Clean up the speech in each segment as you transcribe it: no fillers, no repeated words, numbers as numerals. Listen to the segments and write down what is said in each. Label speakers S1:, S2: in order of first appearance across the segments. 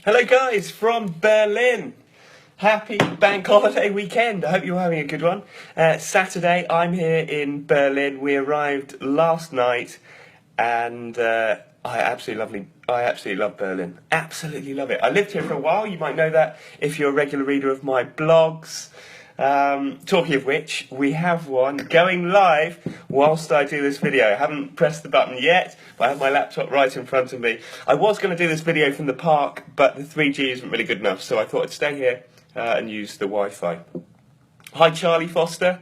S1: Hello guys from Berlin. Happy bank holiday weekend. I hope you're having a good one. Saturday, I'm here in Berlin. We arrived last night and I absolutely love Berlin. Absolutely love it. I lived here for a while. You might know that if you're a regular reader of my blogs. Talking of which, we have one going live whilst I do this video. I haven't pressed the button yet, but I have my laptop right in front of me. I was going to do this video from the park, but the 3G isn't really good enough, so I thought I'd stay here and use the Wi-Fi. Hi Charlie Foster,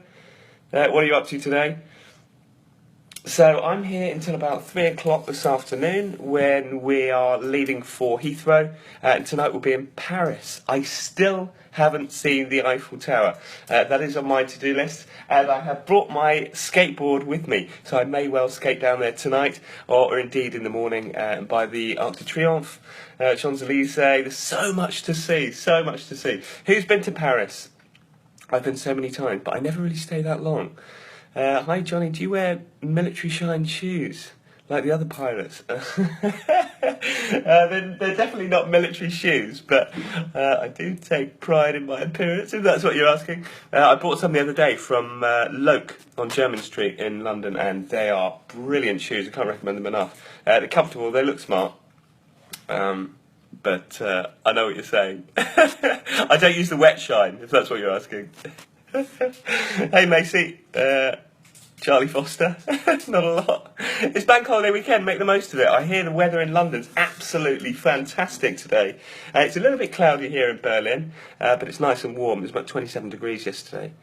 S1: what are you up to today? So I'm here until about 3 o'clock this afternoon when we are leaving for Heathrow, and tonight we'll be in Paris. I still haven't seen the Eiffel Tower. That is on my to-do list, and I have brought my skateboard with me, so I may well skate down there tonight, or indeed in the morning by the Arc de Triomphe, Champs-Élysées. There's so much to see, so much to see. Who's been to Paris? I've been so many times, but I never really stay that long. Hi Johnny, do you wear military shine shoes like the other pilots? They're definitely not military shoes, but I do take pride in my appearance, if that's what you're asking. I bought some the other day from Loke on Jermyn Street in London, and they are brilliant shoes. I can't recommend them enough. They're comfortable, they look smart. But I know what you're saying. I don't use the wet shine, if that's what you're asking. Hey Macy, Charlie Foster, not a lot. It's bank holiday weekend, make the most of it. I hear the weather in London's absolutely fantastic today. It's a little bit cloudy here in Berlin, but it's nice and warm. It was about 27 degrees yesterday,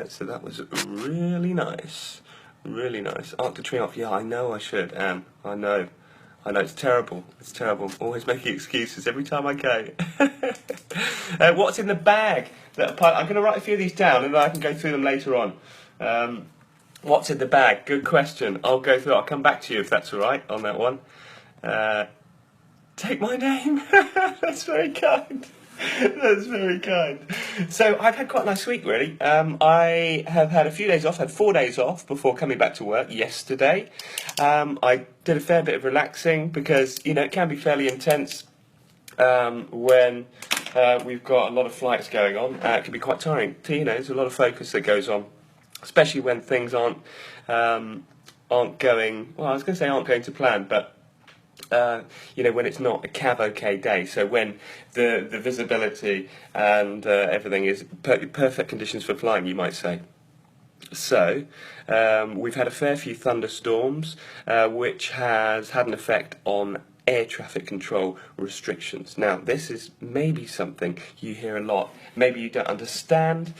S1: so that was really nice, really nice. Arc de Triomphe, yeah, I know I should, Anne, I know it's terrible, always making excuses every time I go. What's in the bag? I'm going to write a few of these down and then I can go through them later on. What's in the bag? Good question. I'll go through it. I'll come back to you if that's all right on that one. Take my name. That's very kind. That's very kind. So I've had quite a nice week, really. I have had a few days off, had 4 days off before coming back to work yesterday. I did a fair bit of relaxing because, you know, it can be fairly intense when we've got a lot of flights going on. It can be quite tiring. You know, there's a lot of focus that goes on, especially when things aren't going, well, I was going to say aren't going to plan, but you know, when it's not a cav-okay day, so when the visibility and everything is perfect conditions for flying, you might say. So, we've had a fair few thunderstorms, which has had an effect on air traffic control restrictions. Now, this is maybe something you hear a lot, maybe you don't understand.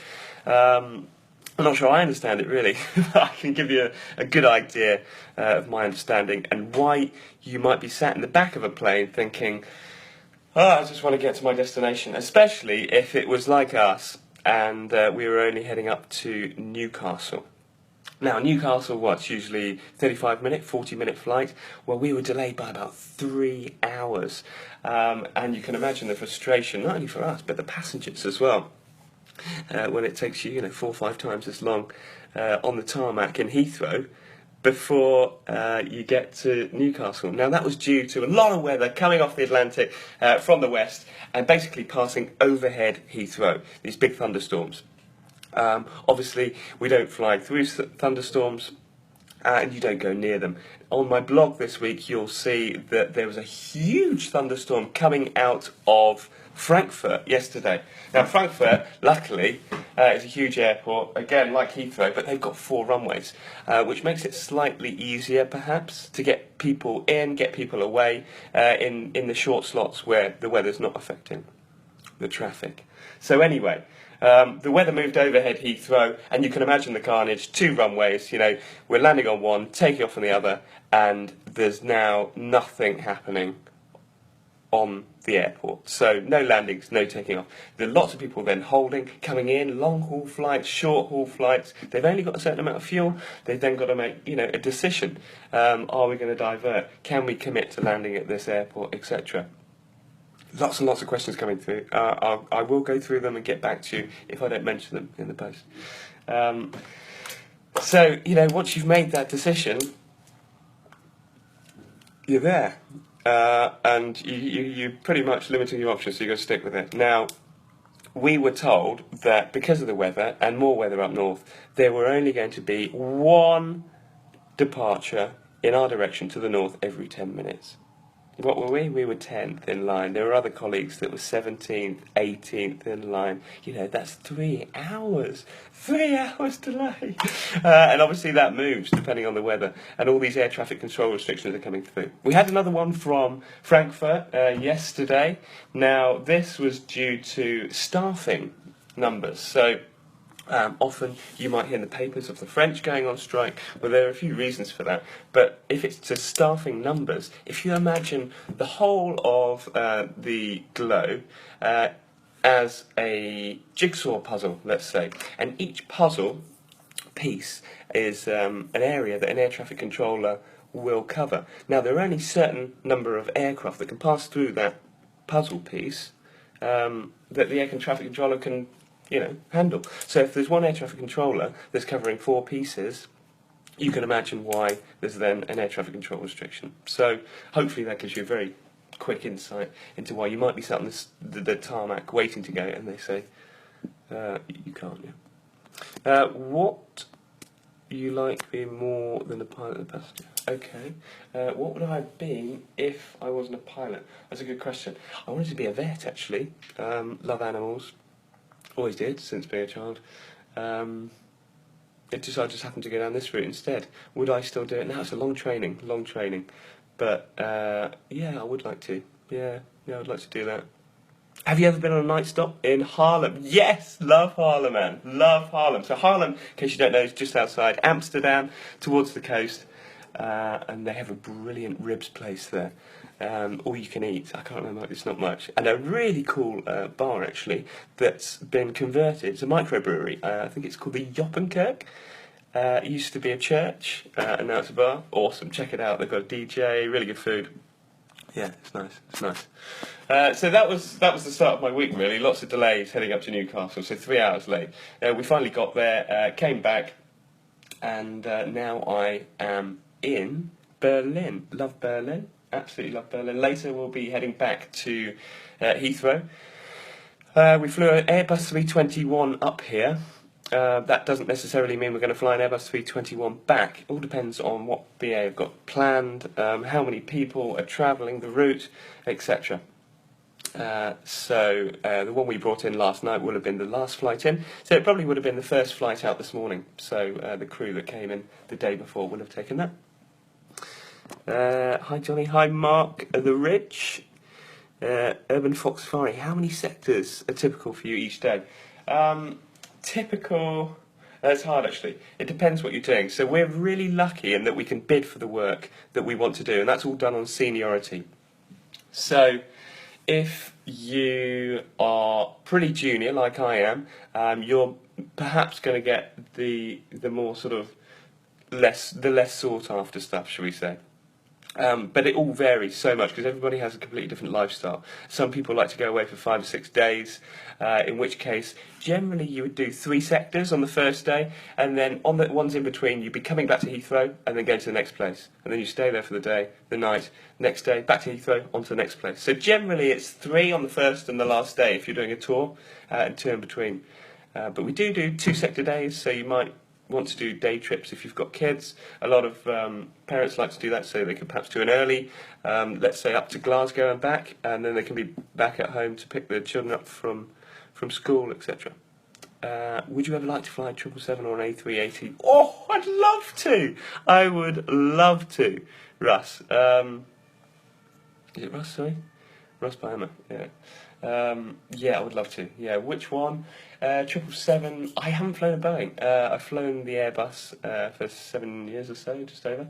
S1: I'm not sure I understand it really, but I can give you a good idea of my understanding and why you might be sat in the back of a plane thinking, oh, I just want to get to my destination, especially if it was like us and we were only heading up to Newcastle. Now, Newcastle, what's usually 35-minute, 40-minute flight? Well, we were delayed by about 3 hours. And you can imagine the frustration, not only for us, but the passengers as well. When it takes you, 4 or 5 times as long on the tarmac in Heathrow before you get to Newcastle. Now, that was due to a lot of weather coming off the Atlantic from the west and basically passing overhead Heathrow, these big thunderstorms. Obviously, we don't fly through thunderstorms and you don't go near them. On my blog this week, you'll see that there was a huge thunderstorm coming out of Frankfurt yesterday. Now, Frankfurt, luckily, is a huge airport, again, like Heathrow, but they've got 4 runways, which makes it slightly easier, perhaps, to get people in, get people away, in the short slots where the weather's not affecting the traffic. So anyway, the weather moved overhead Heathrow, and you can imagine the carnage. 2 runways, we're landing on one, taking off on the other, and there's now nothing happening on the airport. So no landings, no taking off. There are lots of people then holding, coming in, long haul flights, short haul flights. They've only got a certain amount of fuel. They've then got to make, a decision. Are we going to divert? Can we commit to landing at this airport, etc.? Lots and lots of questions coming through. I will go through them and get back to you if I don't mention them in the post. So, once you've made that decision, you're there. and you're pretty much limiting your options, so you've got to stick with it. Now, we were told that because of the weather and more weather up north, there were only going to be one departure in our direction to the north every 10 minutes. What were we? We were 10th in line. There were other colleagues that were 17th, 18th in line. You know, that's 3 hours. 3 hours delay. And obviously that moves depending on the weather. And all these air traffic control restrictions are coming through. We had another one from Frankfurt yesterday. Now, this was due to staffing numbers. So, often you might hear in the papers of the French going on strike. Well, there are a few reasons for that. But if it's to staffing numbers, if you imagine the whole of the globe as a jigsaw puzzle, let's say, and each puzzle piece is an area that an air traffic controller will cover. Now, there are only a certain number of aircraft that can pass through that puzzle piece that the air traffic controller can handle. So if there's one air traffic controller that's covering 4 pieces, you can imagine why there's then an air traffic control restriction. So hopefully that gives you a very quick insight into why you might be sat on the tarmac waiting to go, and they say, you can't, what you like being more than a pilot and a passenger? Okay. What would I have been if I wasn't a pilot? That's a good question. I wanted to be a vet, actually. Love animals. Always did, since being a child. I just happened to go down this route instead. Would I still do it? Now it's a long training. But, yeah, I would like to. Yeah, I'd like to do that. Have you ever been on a night stop in Haarlem? Yes, love Haarlem, man. Love Haarlem. So Haarlem, in case you don't know, is just outside Amsterdam, towards the coast. And they have a brilliant ribs place there. All you can eat. I can't remember, it's not much. And a really cool bar, actually, that's been converted. It's a microbrewery. I think it's called the Joppenkerk. It used to be a church, and now it's a bar. Awesome, check it out. They've got a DJ, really good food. Yeah, it's nice. So that was the start of my week, really. Lots of delays heading up to Newcastle, so 3 hours late. We finally got there, came back, and now I am in Berlin. Love Berlin. Absolutely love Berlin. Later we'll be heading back to Heathrow. We flew an Airbus 321 up here. That doesn't necessarily mean we're going to fly an Airbus 321 back. It all depends on what BA have got planned, how many people are travelling, the route, etc. So the one we brought in last night would have been the last flight in. So it probably would have been the first flight out this morning. So the crew that came in the day before would have taken that. Hi Johnny, hi Mark, The Rich, Urban Fox Safari. How many sectors are typical for you each day? Typical, it's hard actually. It depends what you're doing. So we're really lucky in that we can bid for the work that we want to do, and that's all done on seniority. So if you are pretty junior like I am, you're perhaps going to get the more sort of less sought after stuff, shall we say. But it all varies so much because everybody has a completely different lifestyle. Some people like to go away for 5 or 6 days, in which case generally you would do 3 sectors on the first day, and then on the ones in between you'd be coming back to Heathrow and then going to the next place, and then you stay there for the day, the night, next day back to Heathrow, on to the next place. So generally it's 3 on the first and the last day if you're doing a tour, and 2 in between. But we do 2 sector days, so you might want to do day trips if you've got kids. A lot of parents like to do that, so they can perhaps do an early, let's say up to Glasgow and back, and then they can be back at home to pick their children up from school, etc. Would you ever like to fly a 777 or an A380? Oh, I'd love to! I would love to. Russ. Is it Russ, sorry? Russ Bama, yeah. Yeah, I would love to. Yeah, which one? 777. I haven't flown a Boeing. I've flown the Airbus for 7 years or so, just over.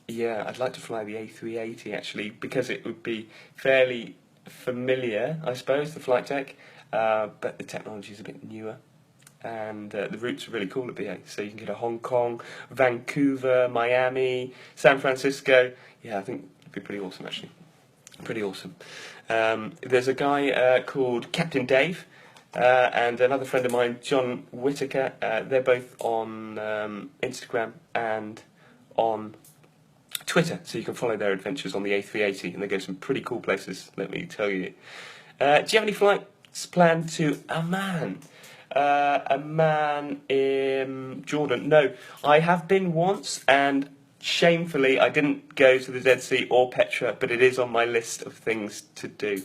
S1: Yeah, I'd like to fly the A380 actually, because it would be fairly familiar, I suppose, the flight deck, but the technology is a bit newer. And the routes are really cool at BA. So you can get to Hong Kong, Vancouver, Miami, San Francisco. Yeah, I think it'd be pretty awesome actually. Pretty awesome. There's a guy called Captain Dave and another friend of mine, John Whitaker. They're both on Instagram and on Twitter, so you can follow their adventures on the A380, and they go some pretty cool places, let me tell you. Do you have any flights planned to Amman? Amman in Jordan? No, I have been once, and shamefully I didn't go to the Dead Sea or Petra, but it is on my list of things to do.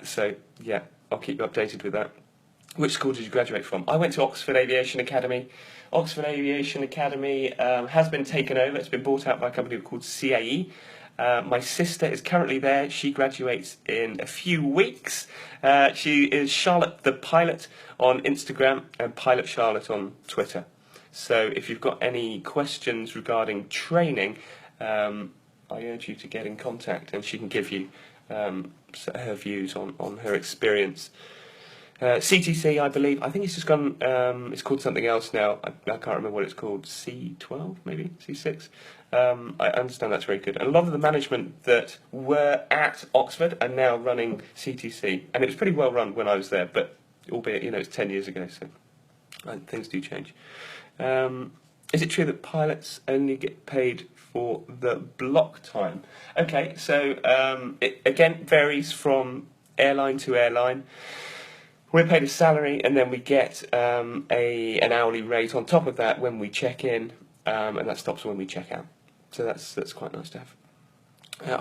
S1: So, yeah, I'll keep you updated with that. Which school did you graduate from? I went to Oxford Aviation Academy. Oxford Aviation Academy has been taken over. It's been bought out by a company called CAE. My sister is currently there. She graduates in a few weeks. She is Charlotte the Pilot on Instagram and Pilot Charlotte on Twitter. So if you've got any questions regarding training, I urge you to get in contact, and she can give you her views on her experience. CTC, I believe. I think it's just gone. It's called something else now. I can't remember what it's called. C12, maybe C6. I understand that's very good. And a lot of the management that were at Oxford are now running CTC, and it was pretty well run when I was there. But albeit, it's 10 years ago, so things do change. Is it true that pilots only get paid for the block time? Okay, so it again varies from airline to airline. We're paid a salary, and then we get an hourly rate on top of that when we check in, and that stops when we check out. So that's quite nice to have.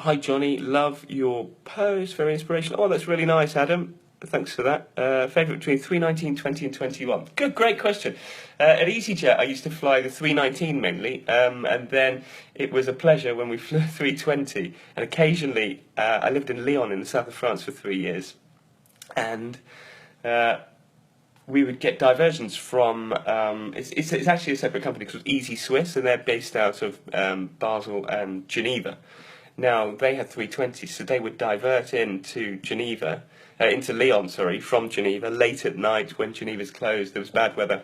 S1: Hi Johnny, love your post, very inspirational. Oh, that's really nice, Adam. Thanks for that. Favourite between 319, 20 and 21? Good, great question. At EasyJet, I used to fly the 319 mainly, and then it was a pleasure when we flew 320. And occasionally, I lived in Lyon in the south of France for 3 years, and we would get diversions from, it's actually a separate company called Easy Swiss, and they're based out of Basel and Geneva. Now, they had 320s, so they would divert into Lyon, from Geneva, late at night when Geneva's closed, there was bad weather,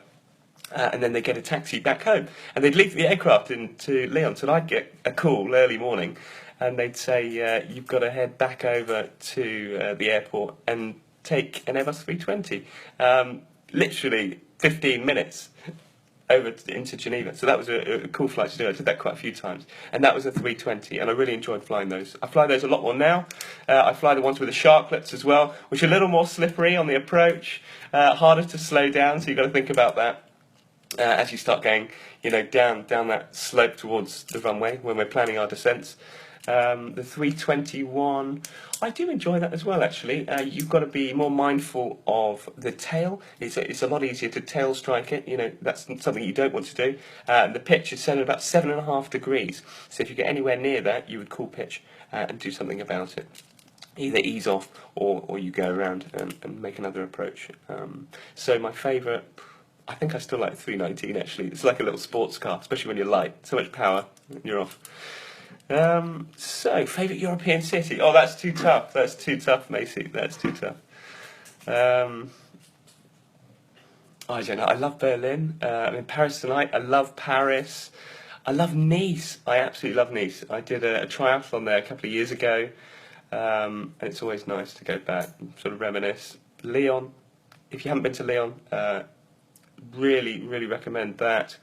S1: and then they'd get a taxi back home. And they'd leave the aircraft into Lyon, so I'd get a call early morning, and they'd say, you've got to head back over to the airport and take an Airbus 320. Literally 15 minutes over into Geneva. So that was a cool flight to do. I did that quite a few times. And that was a 320, and I really enjoyed flying those. I fly those a lot more now. I fly the ones with the sharklets as well, which are a little more slippery on the approach, harder to slow down, so you've got to think about that as you start going, down that slope towards the runway when we're planning our descents. The 321, I do enjoy that as well, actually. You've got to be more mindful of the tail. It's a lot easier to tail strike it. That's something you don't want to do. The pitch is set at about 7.5 degrees. So if you get anywhere near that, you would cool pitch and do something about it. Either ease off or you go around and make another approach. So my favourite, I think I still like 319, actually. It's like a little sports car, especially when you're light. So much power, and you're off. So, favourite European city? Oh, that's too tough. That's too tough, Macy. That's too tough. I don't know. I love Berlin. I'm in Paris tonight. I love Paris. I love Nice. I absolutely love Nice. I did a triathlon there a couple of years ago. And it's always nice to go back and sort of reminisce. Lyon. If you haven't been to Lyon, really, really recommend that.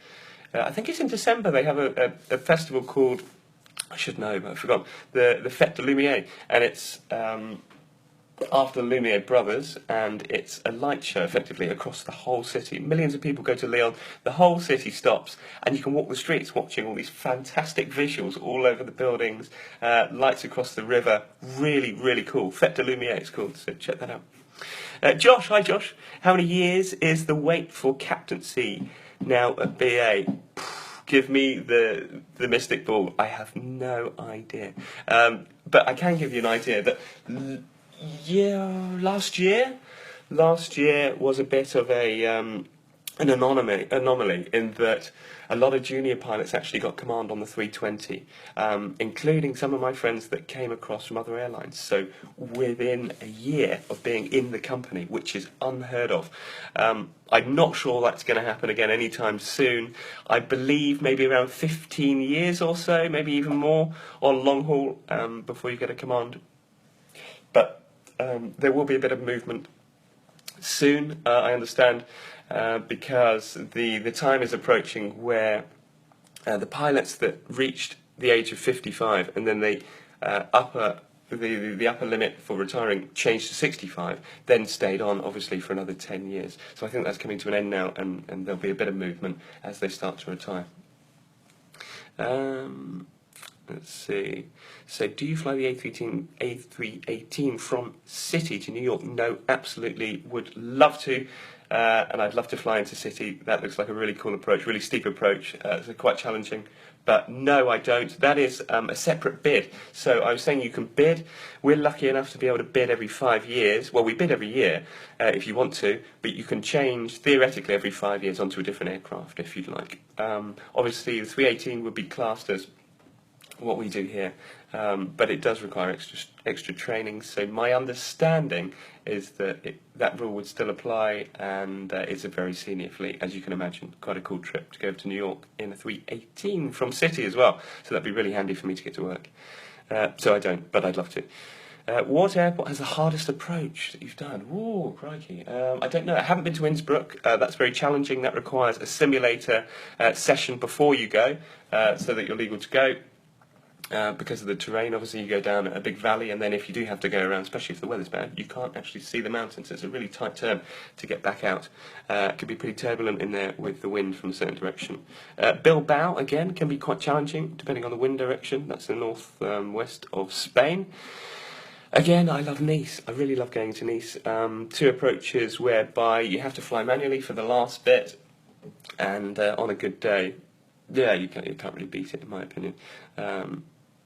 S1: I think it's in December. They have a festival called, I should know, but I forgot, the Fête de Lumière, and it's after the Lumière brothers, and it's a light show effectively across the whole city. Millions of people go to Lyon, the whole city stops, and you can walk the streets watching all these fantastic visuals all over the buildings, lights across the river. Really, really cool. Fête de Lumière it's called, so check that out. Josh, hi Josh. How many years is the wait for captaincy now at BA? Give me the mystic ball. I have no idea. But I can give you an idea that last year was a bit of an anomaly in that a lot of junior pilots actually got command on the 320, including some of my friends that came across from other airlines. So within a year of being in the company, which is unheard of. I'm not sure that's going to happen again anytime soon. I believe maybe around 15 years or so, maybe even more, on long haul before you get a command. But there will be a bit of movement soon, I understand. Because the time is approaching where the pilots that reached the age of 55, and then the upper limit for retiring changed to 65, then stayed on obviously for another 10 years. So I think that's coming to an end now, and there'll be a bit of movement as they start to retire. Let's see. So, do you fly the A318 from City to New York? No, absolutely would love to. And I'd love to fly into City. That looks like a really cool approach, really steep approach. It's quite challenging. But no, I don't. That is a separate bid. So I was saying you can bid. We're lucky enough to be able to bid every 5 years. Well, we bid every year if you want to, but you can change theoretically every 5 years onto a different aircraft if you'd like. Obviously, the 318 would be classed as what we do here, but it does require extra training. So my understanding is that that rule would still apply, and it's a very senior fleet, as you can imagine. Quite a cool trip to go to New York in a 318 from City as well. So that'd be really handy for me to get to work. So I don't, but I'd love to. What airport has the hardest approach that you've done? Ooh, crikey. I don't know. I haven't been to Innsbruck. That's very challenging. That requires a simulator session before you go, so that you're legal to go. Because of the terrain, obviously you go down a big valley, and then if you do have to go around, especially if the weather's bad, you can't actually see the mountains. It's a really tight turn to get back out. It could be pretty turbulent in there with the wind from a certain direction. Bilbao, again, can be quite challenging, depending on the wind direction. That's the north-west of Spain. Again, I love Nice. I really love going to Nice. Two approaches whereby you have to fly manually for the last bit, and on a good day, yeah, you can't really beat it, in my opinion.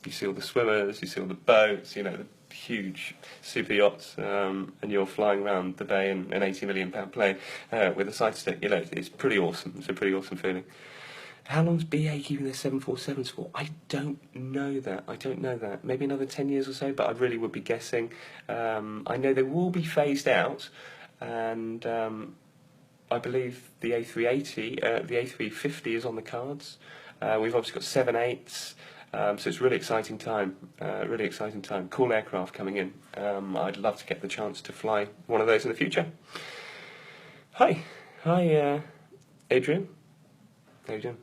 S1: You see all the swimmers, you see all the boats, the huge super yachts, and you're flying around the bay in an £80 million plane with a side stick. It's pretty awesome. It's a pretty awesome feeling. How long's BA keeping their 747s for? I don't know that. Maybe another 10 years or so, but I really would be guessing. I know they will be phased out, and I believe the A380, the A350 is on the cards. We've obviously got 787s. So it's a really exciting time, Cool aircraft coming in. I'd love to get the chance to fly one of those in the future. Hi, Adrian. How you doing?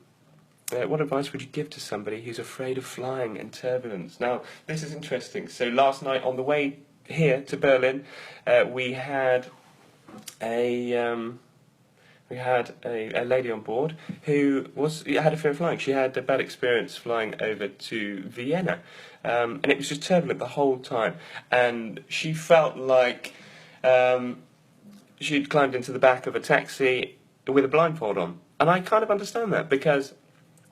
S1: What advice would you give to somebody who's afraid of flying and turbulence? Now, this is interesting. So last night on the way here to Berlin, we had a lady on board who had a fear of flying. She had a bad experience flying over to Vienna, and it was just turbulent the whole time. And she felt like she'd climbed into the back of a taxi with a blindfold on. And I kind of understand that, because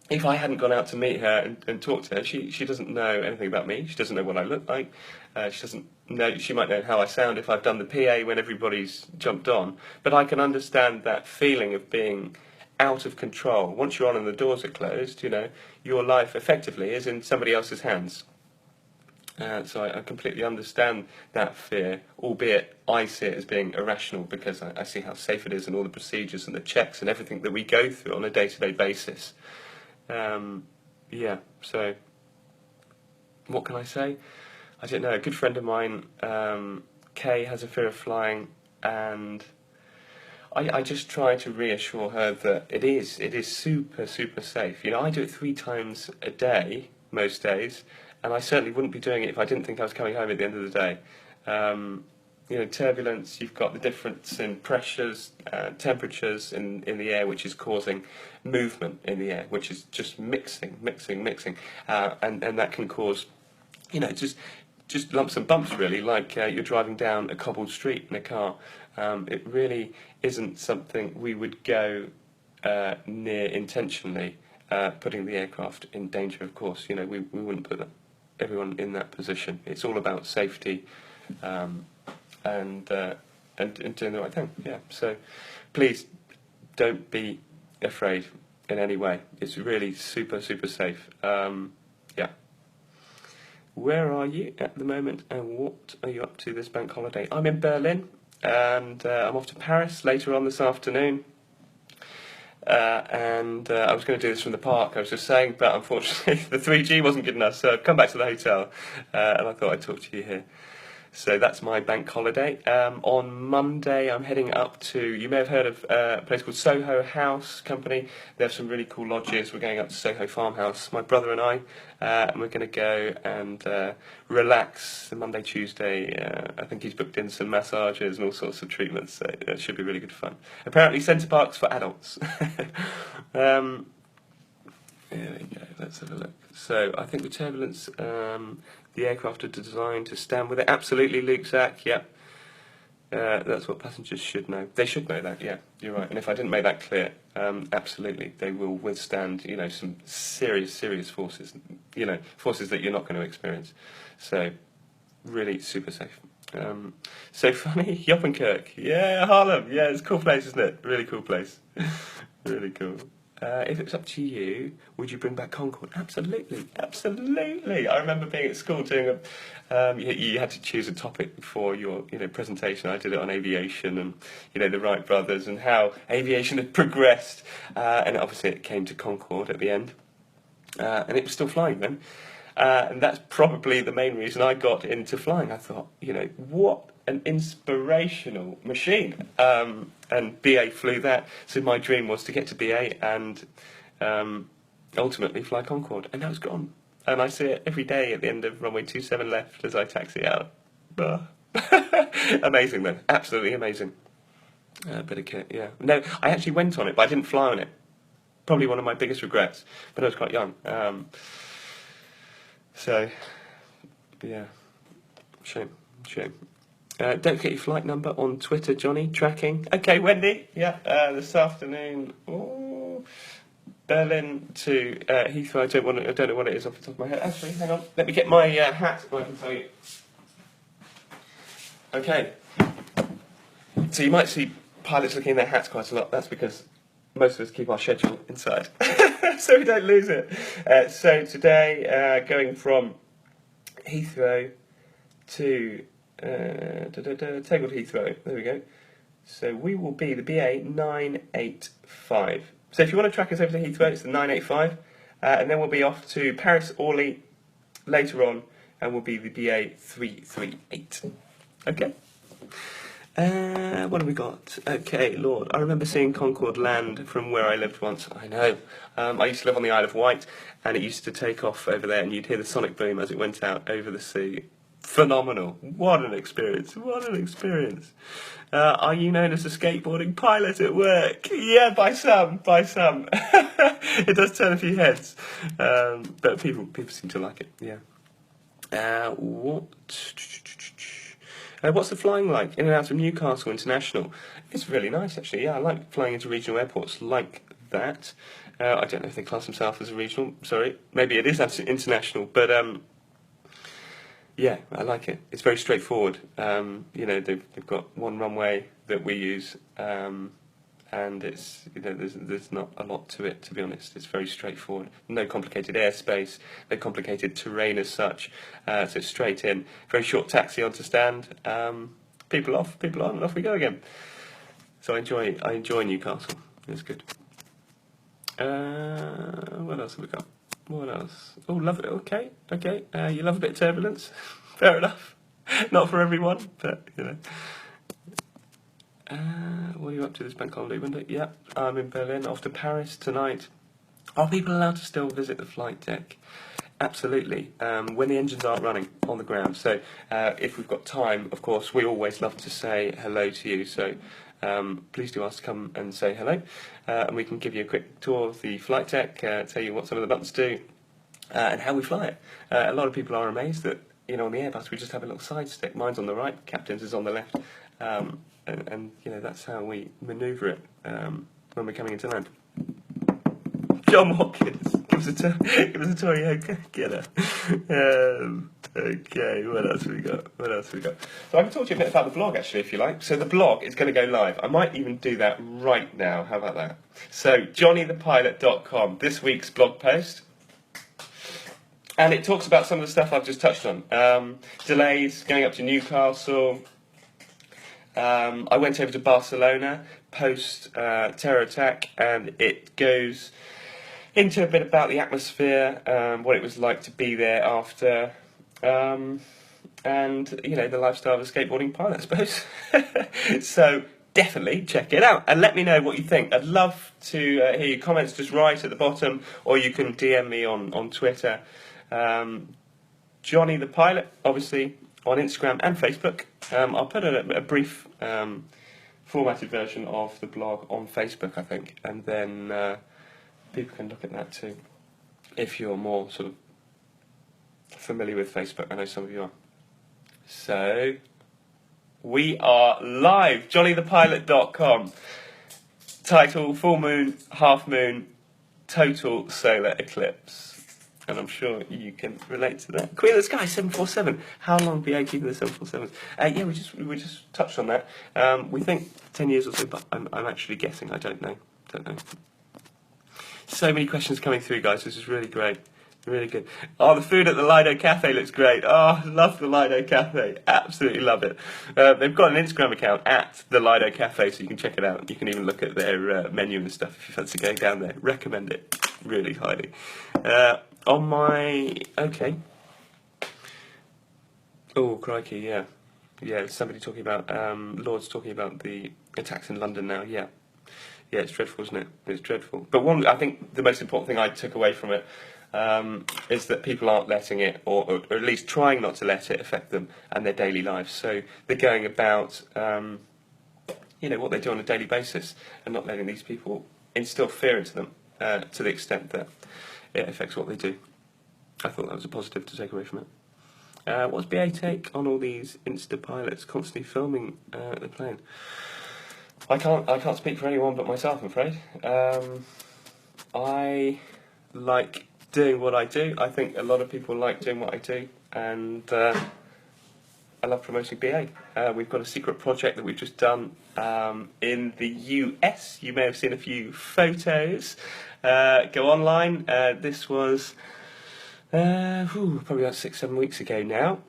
S1: if I hadn't gone out to meet her and talk to her, she doesn't know anything about me. She doesn't know what I look like. She doesn't know. She might know how I sound if I've done the PA when everybody's jumped on. But I can understand that feeling of being out of control. Once you're on and the doors are closed, your life effectively is in somebody else's hands. So I completely understand that fear, albeit I see it as being irrational, because I see how safe it is, and all the procedures and the checks and everything that we go through on a day-to-day basis. So what can I say? I don't know. A good friend of mine, Kay, has a fear of flying, and I just try to reassure her that it is super, super safe. I do it 3 times a day, most days, and I certainly wouldn't be doing it if I didn't think I was coming home at the end of the day. Turbulence, you've got the difference in pressures, temperatures in the air, which is causing movement in the air, which is just mixing, and that can cause, just lumps and bumps, really, like you're driving down a cobbled street in a car. It really isn't something we would go near intentionally, putting the aircraft in danger, of course. We wouldn't put everyone in that position. It's all about safety, and doing the right thing. Yeah. So please don't be afraid in any way. It's really super, super safe. Yeah. Where are you at the moment, and what are you up to this bank holiday? I'm in Berlin, and I'm off to Paris later on this afternoon. And I was going to do this from the park, I was just saying, but unfortunately the 3G wasn't good enough, so I've come back to the hotel, and I thought I'd talk to you here. So that's my bank holiday. On Monday, I'm heading up to, you may have heard of a place called Soho House Company. They have some really cool lodges. We're going up to Soho Farmhouse, my brother and I, and we're going to go and relax the Monday, Tuesday. I think he's booked in some massages and all sorts of treatments, so that should be really good fun. Apparently, Centre Park's for adults. There we go, let's have a look. So, I think the turbulence, the aircraft are designed to stand with it. Absolutely, Luke Zach, yep. That's what passengers should know. They should know that, yeah, you're right. And if I didn't make that clear, absolutely, they will withstand, some serious forces, forces that you're not going to experience. So, really super safe. So funny, Joppenkirk, yeah, Harlem, yeah, it's a cool place, isn't it? Really cool place, really cool. If it's up to you, would you bring back Concorde? Absolutely, absolutely. I remember being at school doing you had to choose a topic for your, presentation. I did it on aviation and, the Wright brothers and how aviation had progressed. And obviously it came to Concorde at the end. And it was still flying then. And that's probably the main reason I got into flying. I thought, what an inspirational machine. And BA flew that, so my dream was to get to BA and ultimately fly Concorde. And now it's gone. And I see it every day at the end of runway 27 left as I taxi out. Amazing though, absolutely amazing. Bit of kit, yeah. No, I actually went on it, but I didn't fly on it. Probably one of my biggest regrets, but I was quite young. So, yeah, shame. Don't forget your flight number on Twitter, Johnny. Tracking. Okay, Wendy. Yeah, this afternoon. Ooh, Berlin to Heathrow. I don't know what it is off the top of my head. Actually, hang on. Let me get my hat. So I can tell you. Okay. So you might see pilots looking in their hats quite a lot. That's because most of us keep our schedule inside, so we don't lose it. So today, going from Heathrow to Tegel Heathrow. There we go. So we will be the BA 985. So if you want to track us over to Heathrow, it's the 985, and then we'll be off to Paris Orly later on, and we'll be the BA 338. Okay. What have we got? Okay, Lord. I remember seeing Concorde land from where I lived once. I know. I used to live on the Isle of Wight, and it used to take off over there, and you'd hear the sonic boom as it went out over the sea. Phenomenal. What an experience. What an experience. Are you known as a skateboarding pilot at work? Yeah, by some. It does turn a few heads. But people seem to like it, yeah. What's the flying like in and out of Newcastle International? It's really nice, actually. Yeah, I like flying into regional airports like that. I don't know if they class themselves as a regional. Sorry, maybe it is international, but yeah, I like it. It's very straightforward. They've got one runway that we use, and it's there's not a lot to it, to be honest. It's very straightforward. No complicated airspace, no complicated terrain as such. So it's straight in. Very short taxi onto stand. People off, people on, and off we go again. So I enjoy Newcastle. It's good. What else have we got? What else? Oh, love it. Okay. You love a bit of turbulence. Fair enough. Not for everyone, but what are you up to this bank holiday window? Yeah, I'm in Berlin. Off to Paris tonight. Are people allowed to still visit the flight deck? Absolutely. When the engines aren't running on the ground. So if we've got time, of course, we always love to say hello to you. So please do ask to come and say hello, and we can give you a quick tour of the flight deck, tell you what some of the buttons do, and how we fly it. A lot of people are amazed that on the Airbus we just have a little side stick. Mine's on the right, captain's is on the left, and that's how we manoeuvre it when we're coming into land. John Watkins, give us a tour, yeah, get her. Okay, what else have we got? So I can talk to you a bit about the blog, actually, if you like. So the blog is going to go live. I might even do that right now. How about that? So johnnythepilot.com, this week's blog post. And it talks about some of the stuff I've just touched on. Delays, going up to Newcastle. I went over to Barcelona post-terror attack, and it goes into a bit about the atmosphere, what it was like to be there after. and, you know, the lifestyle of a skateboarding pilot, I suppose. So definitely check it out and let me know what you think. I'd love to hear your comments just right at the bottom, or you can DM me on Twitter. Johnny the Pilot, obviously, on Instagram and Facebook. I'll put a brief formatted version of the blog on Facebook, I think, and then people can look at that too, if you're more sort of familiar with Facebook. I know some of you are. So, we are live, johnnythepilot.com. Title, full moon, half moon, total solar eclipse. And I'm sure you can relate to that. Queen of the Sky 747. How long BA keeping the 747s? Yeah, we just touched on that. We think 10 years or so, but I'm actually guessing. I don't know. So many questions coming through, guys. This is really great. Really good. Oh, the food at the Lido Cafe looks great. Oh, love the Lido Cafe. Absolutely love it. They've got an Instagram account at the Lido Cafe, so you can check it out. You can even look at their menu and stuff if you fancy going down there. Recommend it really highly. On my... Okay. Oh, crikey, yeah. Yeah, somebody talking about... Lord's talking about the attacks in London now, yeah. Yeah, it's dreadful, isn't it? It's dreadful. But I think the most important thing I took away from it is that people aren't letting it, or at least trying not to let it affect them and their daily lives. So they're going about, you know, what they do on a daily basis and not letting these people instill fear into them to the extent that it affects what they do. I thought that was a positive to take away from it. What's BA take on all these Insta pilots constantly filming the plane? I can't speak for anyone but myself, I'm afraid. I like doing what I do. I think a lot of people like doing what I do, and I love promoting BA. We've got a secret project that we've just done in the US. You may have seen a few photos. Go online. This was probably about 6-7 weeks ago now,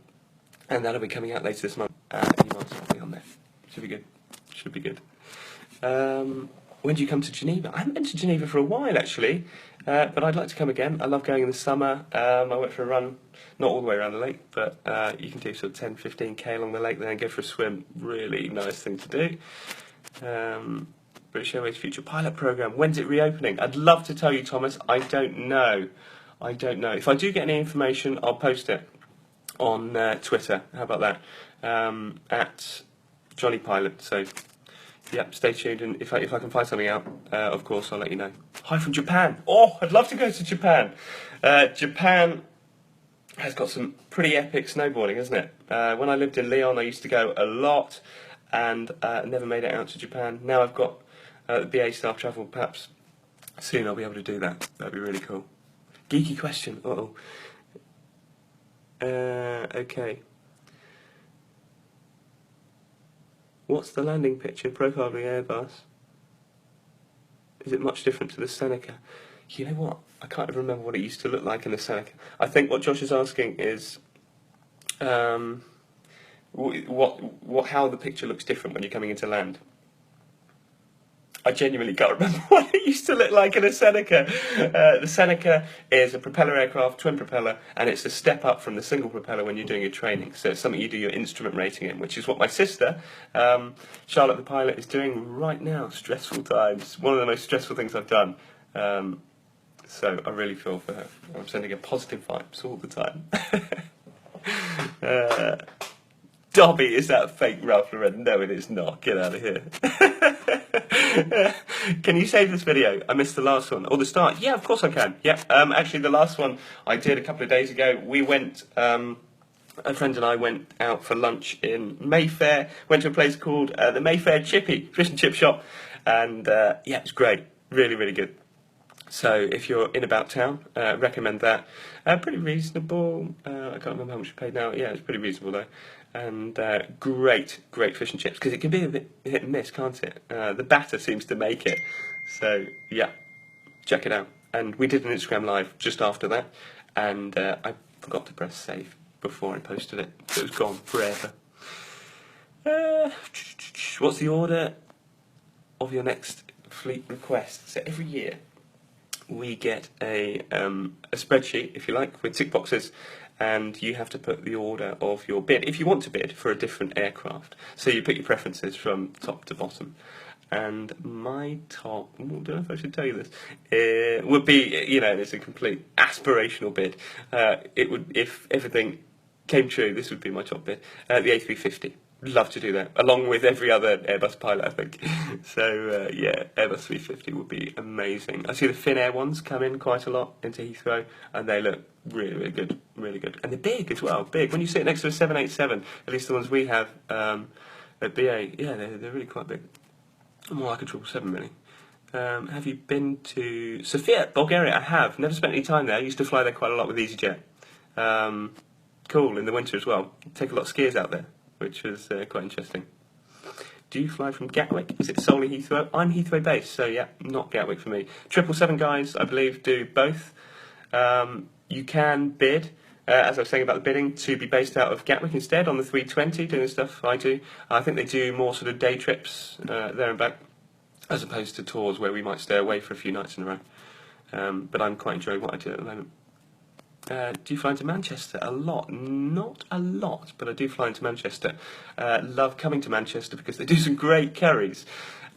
S1: and that'll be coming out later this month. You might as well be on there. Should be good. Should be good. When do you come to Geneva? I haven't been to Geneva for a while, actually, but I'd like to come again. I love going in the summer. I went for a run, not all the way around the lake, but you can do sort of 10-15k along the lake there and go for a swim. Really nice thing to do. British Airways Future Pilot Programme. When's it reopening? I'd love to tell you, Thomas. I don't know. If I do get any information, I'll post it on Twitter. How about that? At Johnny Pilot. So, yeah, stay tuned. And if I can find something out, of course, I'll let you know. Hi from Japan. Oh, I'd love to go to Japan. Japan has got some pretty epic snowboarding, hasn't it? When I lived in Lyon, I used to go a lot, and never made it out to Japan. Now I've got the BA staff travel. Perhaps soon I'll be able to do that. That'd be really cool. Geeky question. Okay. What's the landing picture profile of the Airbus? Is it much different to the Seneca? You know what? I can't even remember what it used to look like in the Seneca. I think what Josh is asking is how the picture looks different when you're coming into land. I genuinely can't remember what it used to look like in a Seneca. The Seneca is a propeller aircraft, twin propeller, and it's a step up from the single propeller when you're doing your training. So it's something you do your instrument rating in, which is what my sister, Charlotte the pilot, is doing right now. Stressful times. One of the most stressful things I've done. So I really feel for her. I'm sending her positive vibes all the time. Dobby, is that fake Ralph Lauren? No, it is not. Get out of here. Can you save this video? I missed the last one. Or the start? Yeah, of course I can. Yeah. Actually, the last one I did a couple of days ago. We went, a friend and I went out for lunch in Mayfair. Went to a place called the Mayfair Chippy, fish and chip shop. And yeah, it was great. Really, really good. So if you're in about town, recommend that. Pretty reasonable. I can't remember how much you paid now. Yeah, it's pretty reasonable though. And great fish and chips, because it can be a bit hit and miss, can't it? The batter seems to make it. So yeah, check it out. And we did an Instagram live just after that, and I forgot to press save before I posted it. So it was gone forever. What's the order of your next fleet request? So every year we get a spreadsheet, if you like, with tick boxes, and you have to put the order of your bid, if you want to bid for a different aircraft. So you put your preferences from top to bottom. And my top, I don't know if I should tell you this, would be, you know, it's a complete aspirational bid. It would, if everything came true, this would be my top bid. The A350. Love to do that, along with every other Airbus pilot, I think. So, yeah, Airbus 350 would be amazing. I see the Finnair ones come in quite a lot into Heathrow, and they look really, really good, really good. And they're big as well, big. When you sit next to a 787, at least the ones we have at BA, yeah, they're really quite big. More like a 777, really. Have you been to Sofia, Bulgaria? I have. Never spent any time there. I used to fly there quite a lot with EasyJet. Cool, in the winter as well. Take a lot of skiers out there, which was quite interesting. Do you fly from Gatwick? Is it solely Heathrow? I'm Heathrow based, so yeah, not Gatwick for me. 777 guys, I believe, do both. You can bid, as I was saying about the bidding, to be based out of Gatwick instead on the 320, doing the stuff I do. I think they do more sort of day trips there and back, as opposed to tours where we might stay away for a few nights in a row. But I'm quite enjoying what I do at the moment. Do you fly into Manchester? A lot. Not a lot, but I do fly into Manchester. Love coming to Manchester because they do some great curries.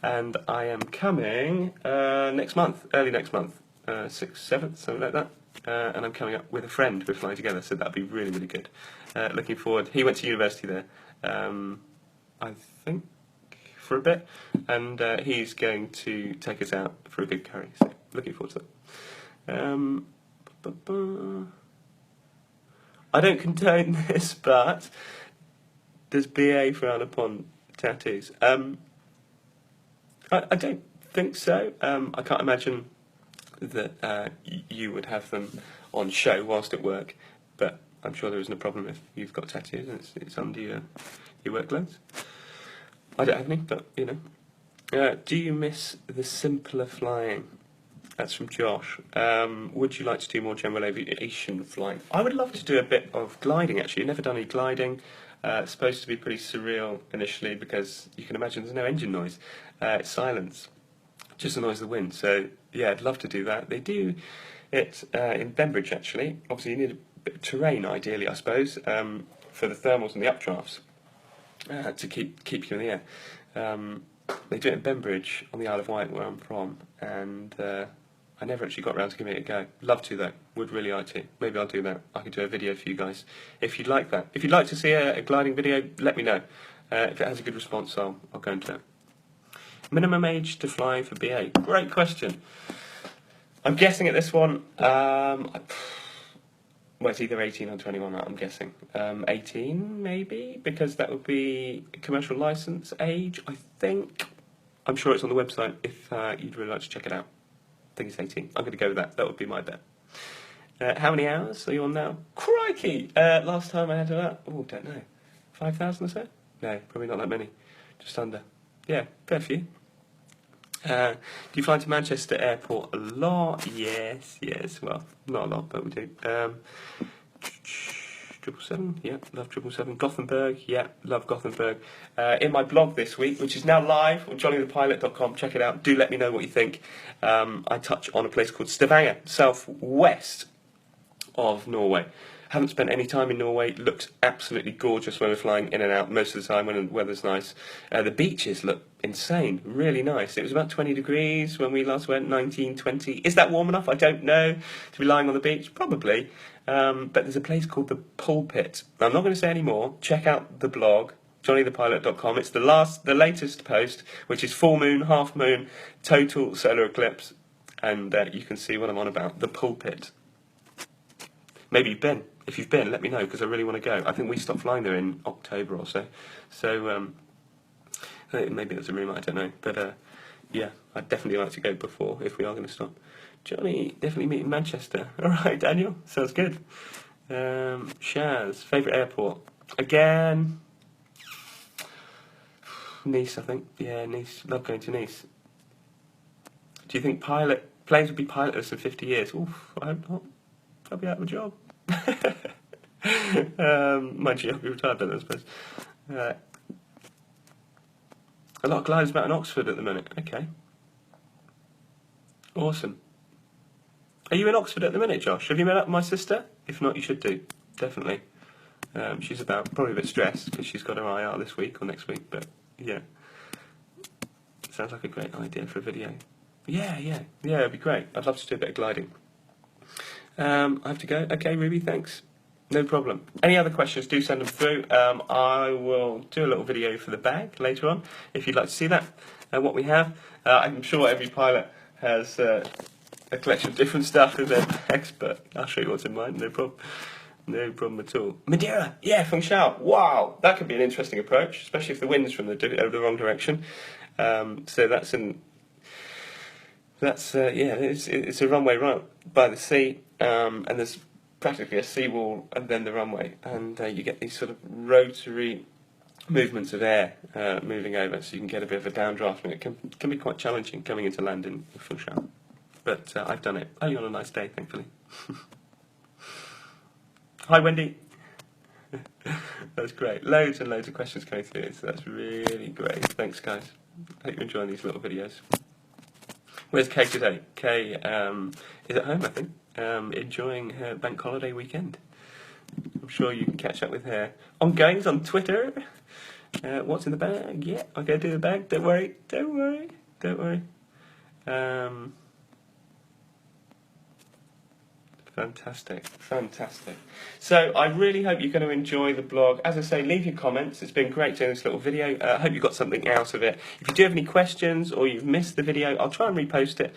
S1: And I am coming next month, early next month, 6th, 7th, something like that. And I'm coming up with a friend. We're flying together, so that'll be really, really good. Looking forward. He went to university there, I think, for a bit. And he's going to take us out for a good curry. So looking forward to that. I don't condone this, but does BA frown upon tattoos? I don't think so. I can't imagine that you would have them on show whilst at work, but I'm sure there isn't a problem if you've got tattoos and it's under your work clothes. I don't have any, but you know. Do you miss the simpler flying? That's from Josh. Would you like to do more general aviation flying? I would love to do a bit of gliding, actually. I've never done any gliding. It's supposed to be pretty surreal initially because you can imagine there's no engine noise. It's silence, just the noise of the wind. So, yeah, I'd love to do that. They do it in Bembridge, actually. Obviously, you need a bit of terrain, ideally, I suppose, for the thermals and the updrafts to keep you in the air. They do it in Bembridge on the Isle of Wight, where I'm from, and I never actually got around to giving it a go. Love to though, would really like to. Maybe I'll do that. I could do a video for you guys if you'd like that. If you'd like to see a gliding video, let me know. If it has a good response, I'll go into it. Minimum age to fly for BA? Great question. I'm guessing at this one, well, it's either 18 or 21, I'm guessing. 18 maybe, because that would be commercial license age, I think. I'm sure it's on the website if you'd really like to check it out. I think it's 18. I'm going to go with that. That would be my bet. How many hours are you on now? Crikey! Last time I had that, oh, don't know. 5,000 or so? No, probably not that many. Just under. Yeah, fair few. Do you fly to Manchester Airport a lot? Yes. Well, not a lot, but we do. 777, yeah, love 777. Gothenburg, yeah, love Gothenburg. In my blog this week, which is now live on johnnythepilot.com, check it out. Do let me know what you think. I touch on a place called Stavanger, southwest of Norway. Haven't spent any time in Norway. Looks absolutely gorgeous when we're flying in and out most of the time when the weather's nice. The beaches look insane, really nice. It was about 20 degrees when we last went, 19, 20. Is that warm enough? I don't know. To be lying on the beach? Probably. But there's a place called the Pulpit. I'm not going to say any more. Check out the blog, johnnythepilot.com. It's the latest post, which is full moon, half moon, total solar eclipse. And you can see what I'm on about. The Pulpit. Maybe you've been. If you've been, let me know, because I really want to go. I think we stopped flying there in October or so. So, maybe that's a rumour, I don't know. But, yeah, I'd definitely like to go before, if we are going to stop. Johnny, definitely meet in Manchester. All right, Daniel, sounds good. Shaz, favourite airport? Again, Nice, I think. Yeah, Nice. Love going to Nice. Do you think planes would be pilotless in 50 years? Oof, I hope not. I'll be out of a job. Mind you, I'll be retired then, I suppose. A lot of gliders about in Oxford at the minute. Okay. Awesome. Are you in Oxford at the minute, Josh? Have you met up with my sister? If not, you should do. definitely. She's probably a bit stressed because she's got her IR this week or next week, but yeah. Sounds like a great idea for a video. Yeah, it'd be great. I'd love to do a bit of gliding. I have to go. Okay, Ruby, thanks. No problem. Any other questions, do send them through. I will do a little video for the bag later on, if you'd like to see that, what we have. I'm sure every pilot has a collection of different stuff in their bags, but I'll show you what's in mine, no problem. No problem at all. Madeira, yeah, Feng Shao. Wow, that could be an interesting approach, especially if the wind's from the wrong direction. So it's a runway right by the sea, and there's practically a seawall and then the runway, and you get these sort of rotary movements of air moving over, so you can get a bit of a downdraft, and it can be quite challenging coming into land in Feng Shao. But I've done it only on a nice day, thankfully. Hi, Wendy. That's great. Loads and loads of questions coming through, so that's really great. Thanks, guys. I hope you're enjoying these little videos. Where's Kay today? Kay is at home, I think, enjoying her bank holiday weekend. I'm sure you can catch up with her on Goings on Twitter. What's in the bag? Yeah, I'll go do the bag. Don't worry. Fantastic. So I really hope you're going to enjoy the blog. As I say, leave your comments. It's been great doing this little video. I hope you got something out of it. If you do have any questions or you've missed the video, I'll try and repost it.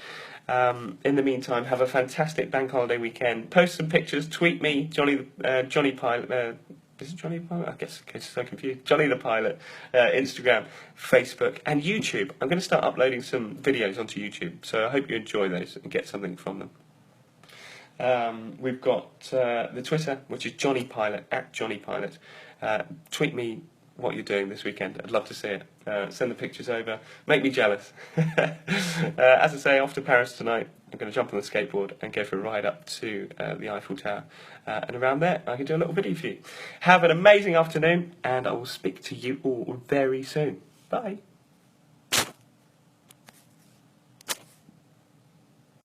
S1: In the meantime, have a fantastic bank holiday weekend. Post some pictures. Tweet me, Johnny Pilot. Is it Johnny the Pilot? I guess I'm so confused. Johnny the Pilot, Instagram, Facebook, and YouTube. I'm going to start uploading some videos onto YouTube, so I hope you enjoy those and get something from them. We've got the Twitter, which is Johnny Pilot, @JohnnyPilot. Tweet me what you're doing this weekend. I'd love to see it. Send the pictures over. Make me jealous. As I say, off to Paris tonight. I'm going to jump on the skateboard and go for a ride up to the Eiffel Tower. And around there, I can do a little video for you. Have an amazing afternoon, and I will speak to you all very soon. Bye.